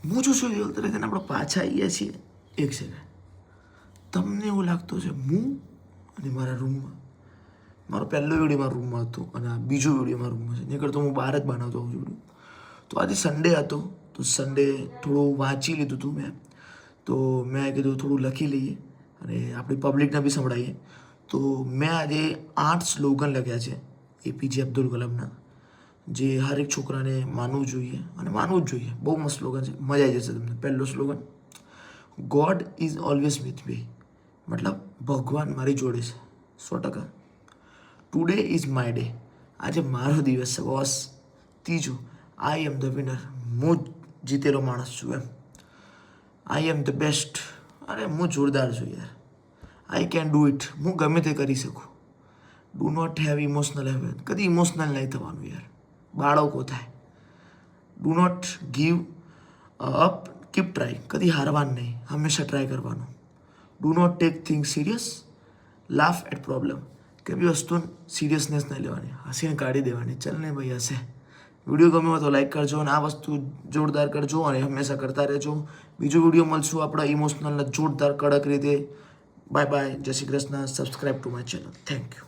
હું જો શું બોલતો રહે આપણે પાછા આવીએ છીએ. એક સેકન્ડ, તમને એવું લાગતું છે હું અને મારા રૂમમાં, મારો પહેલો વિડીયો મારા રૂમમાં હતો અને આ બીજો વિડીયો મારા રૂમમાં છે. નીકળતો હું બહાર જ બનાવતો હોઉં છું. તો આજે સન્ડે હતો, તો સન્ડે થોડું વાંચી લીધું હતું મેં. તો મેં કીધું થોડું લખી લઈએ અને આપણી પબ્લિકને બી સંભળાવીએ. તો મેં આજે 8 સ્લોગન લખ્યા છે એપીજે અબ્દુલ કલામના, જે હરેક છોકરાને માનવું જોઈએ અને માનવું જ જોઈએ. બહુ મસ્ત સ્લોગન છે, મજા આવી જશે તમને. પહેલો slogan, God is always with me, મતલબ ભગવાન મારી જોડે છે 100%. ટુડે ઇઝ માય ડે, આજે મારો દિવસ છે બોસ. ત્રીજું, આઈ એમ ધ વિનર, હું જીતેલો માણસ છું એમ. આઈ એમ ધ બેસ્ટ, અરે હું જોરદાર છું યાર. આઈ કેન ડૂ ઇટ, હું ગમે તે કરી શકું. Do not have emotional have, કદી ઇમોશનલ નહીં થવાનું યાર, બાળકો થાય. Do not give up, keep try, કદી હારવાનું નહીં, હંમેશા ટ્રાય કરવાનું. Do not take things serious, laugh at problem, કે બી વસ્તુ સિરિયસનેસ નહીં લેવાની, હસીને કાઢી દેવાની. ચાલ ને ભાઈ હશે. વિડીયો ગમ્યો હોય તો લાઈક કરજો અને આ વસ્તુ જોરદાર કરજો અને હંમેશા કરતા રહેજો. બીજો વિડીયો મળશું આપણા ઇમોશનલના જોરદાર કડક રીતે. બાય બાય, જય Shri Krishna. Subscribe to my channel. Thank you.